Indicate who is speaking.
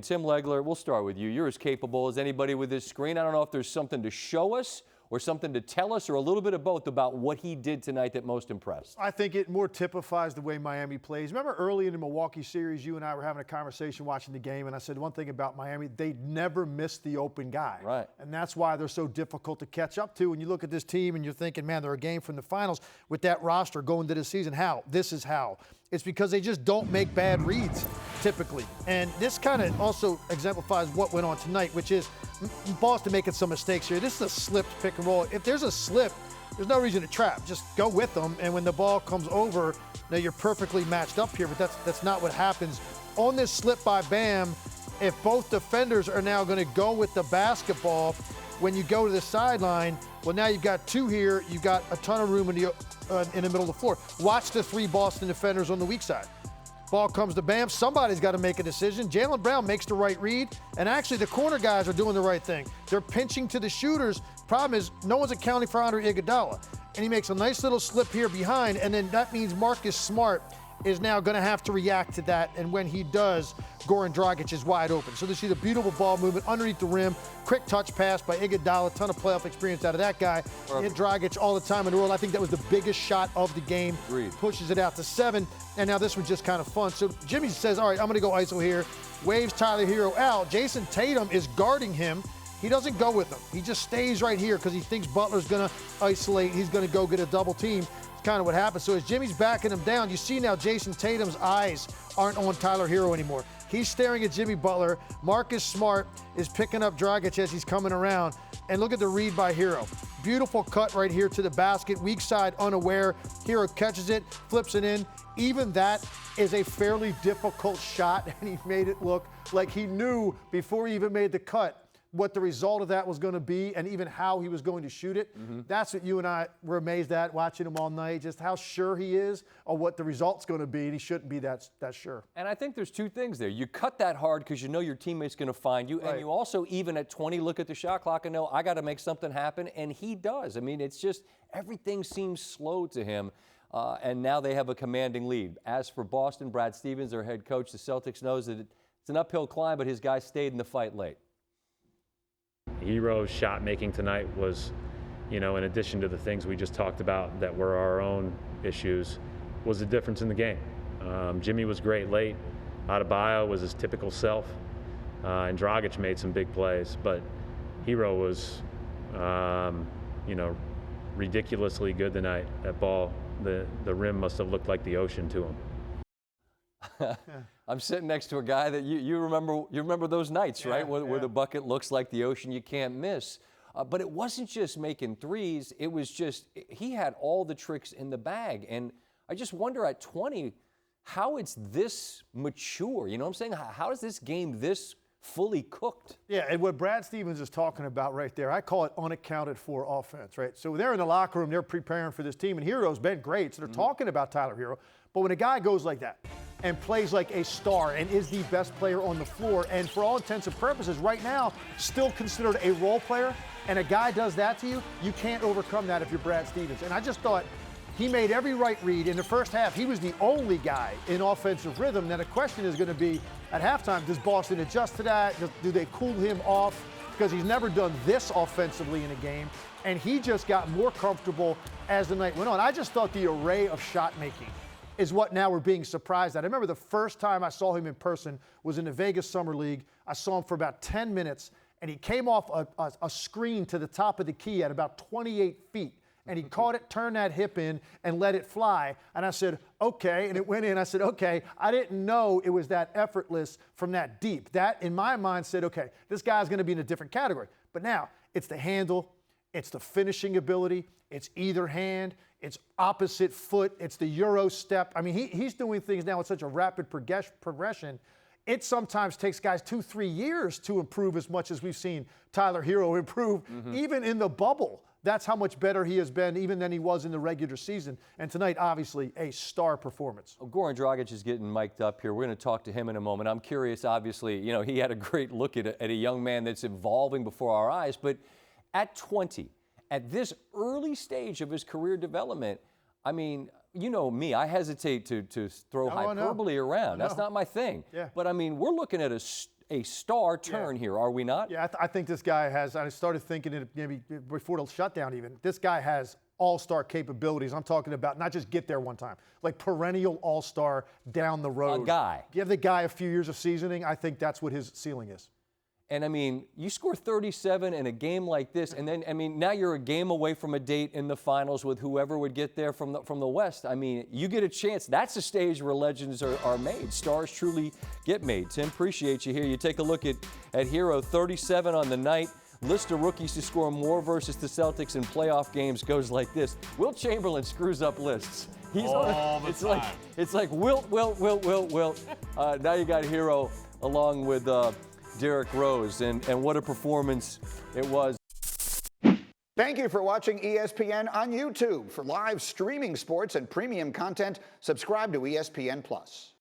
Speaker 1: Tim Legler, we'll start with you. You're as capable as anybody with this screen. I don't know if there's something to show us or something to tell us or a little bit of both about what he did tonight that most impressed.
Speaker 2: I think it more typifies the way Miami plays. Remember early in the Milwaukee series, you and I were having a conversation watching the game, and I said one thing about Miami, they never miss the open guy.
Speaker 1: Right.
Speaker 2: And that's why they're so difficult to catch up to. When you look at this team and you're thinking, man, they're a game from the finals with that roster going to the season. How? This is how. It's because they just don't make bad reads, typically. And this kind of also exemplifies what went on tonight, which is Boston making some mistakes here. This is a slipped pick and roll. If there's a slip, there's no reason to trap. Just go with them, and when the ball comes over, now you're perfectly matched up here, but that's not what happens. On this slip by Bam, if both defenders are now going to go with the basketball, when you go to the sideline, well, now you've got two here. You've got a ton of room in the middle of the floor. Watch the three Boston defenders on the weak side. Ball comes to Bam. Somebody's got to make a decision. Jaylen Brown makes the right read, and actually the corner guys are doing the right thing. They're pinching to the shooters. Problem is, no one's accounting for Andre Iguodala, and he makes a nice little slip here behind, and then that means Marcus Smart is now going to have to react to that, and when he does, Goran Dragic is wide open. So they see the beautiful ball movement underneath the rim, quick touch pass by Iguodala, a ton of playoff experience out of that guy. Hit Dragic all the time in the world. I think that was the biggest shot of the game.
Speaker 1: Agreed.
Speaker 2: Pushes it out to 7, and now this one's just kind of fun. So Jimmy says, all right, I'm going to go ISO here. Waves Tyler Herro out. Jason Tatum is guarding him. He doesn't go with him. He just stays right here because he thinks Butler's going to isolate. He's going to go get a double team. It's kind of what happens. So as Jimmy's backing him down, you see now Jason Tatum's eyes aren't on Tyler Herro anymore. He's staring at Jimmy Butler. Marcus Smart is picking up Dragic as he's coming around. And look at the read by Herro. Beautiful cut right here to the basket. Weak side unaware. Herro catches it, flips it in. Even that is a fairly difficult shot, and he made it look like he knew before he even made the cut what the result of that was going to be and even how he was going to shoot it. That's what you and I were amazed at watching him all night, just how sure he is of what the result's going to be, and he shouldn't be that sure.
Speaker 1: And I think there's two things there. You cut that hard because you know your teammate's going to find you,
Speaker 2: Right.
Speaker 1: and you also, even at 20, look at the shot clock and know, I got to make something happen, and he does. I mean, it's just everything seems slow to him, and now they have a commanding lead. As for Boston, Brad Stevens, their head coach, the Celtics knows that it's an uphill climb, but his guys stayed in the fight late.
Speaker 3: Herro's shot making tonight was, in addition to the things we just talked about that were our own issues, was the difference in the game. Jimmy was great late. Adebayo was his typical self, and Dragic made some big plays. But Herro was, ridiculously good tonight. That ball, the rim must have looked like the ocean to him.
Speaker 1: I'm sitting next to a guy that you remember those nights, right? Where the bucket looks like the ocean you can't miss. But it wasn't just making threes. It was just he had all the tricks in the bag. And I just wonder at 20 how it's this mature. You know what I'm saying? How is this game this fully cooked?
Speaker 2: Yeah, and what Brad Stevens is talking about right there, I call it unaccounted for offense, right? So they're in the locker room, they're preparing for this team, and Herro's been great. So they're talking about Tyler Herro. But when a guy goes like that and plays like a star and is the best player on the floor, and for all intents and purposes right now still considered a role player, and a guy does that to you, you can't overcome that if you're Brad Stevens. And I just thought he made every right read. In the first half, he was the only guy in offensive rhythm. Now the question is going to be, at halftime, does Boston adjust to that? Do they cool him off? Because he's never done this offensively in a game, and he just got more comfortable as the night went on. I just thought the array of shot making is what now we're being surprised at. I remember the first time I saw him in person was in the Vegas Summer League. I saw him for about 10 minutes, and he came off a screen to the top of the key at about 28 feet. And he caught it, turned that hip in, and let it fly. And I said, okay. And it went in. I said, okay. I didn't know it was that effortless from that deep. That, in my mind, said, okay, this guy's going to be in a different category. But now it's the handle, it's the finishing ability, it's either hand, it's opposite foot, it's the Euro step. I mean, he's doing things now with such a rapid progression. It sometimes takes guys 2-3 years to improve as much as we've seen Tyler Herro improve, even in the bubble. That's how much better he has been even than he was in the regular season. And tonight, obviously, a star performance.
Speaker 1: Well, Goran Dragic is getting mic'd up here. We're going to talk to him in a moment. I'm curious, obviously, he had a great look at a young man that's evolving before our eyes. But at 20, at this early stage of his career development, I mean, you know me, I hesitate to throw hyperbole around. That's not my thing.
Speaker 2: Yeah.
Speaker 1: But, I mean, we're looking at a star turn here, are we not?
Speaker 2: Yeah, I think this guy has. I started thinking it maybe before the shutdown even. This guy has all-star capabilities. I'm talking about not just get there one time, like perennial all-star down the road.
Speaker 1: A guy.
Speaker 2: Give the guy a few years of seasoning. I think that's what his ceiling is.
Speaker 1: And I mean, you score 37 in a game like this, and then, I mean, now you're a game away from a date in the finals with whoever would get there from the West. I mean, you get a chance. That's a stage where legends are made. Stars truly get made. Tim, appreciate you here. You take a look at Herro, 37 on the night. List of rookies to score more versus the Celtics in playoff games goes like this. Wilt Chamberlain screws up lists. He's
Speaker 4: all the time.
Speaker 1: It's like Wilt. Now you got Herro along with Derrick Rose, and what a performance it was.
Speaker 5: Thank you for watching ESPN on YouTube. For live streaming sports and premium content, subscribe to ESPN+.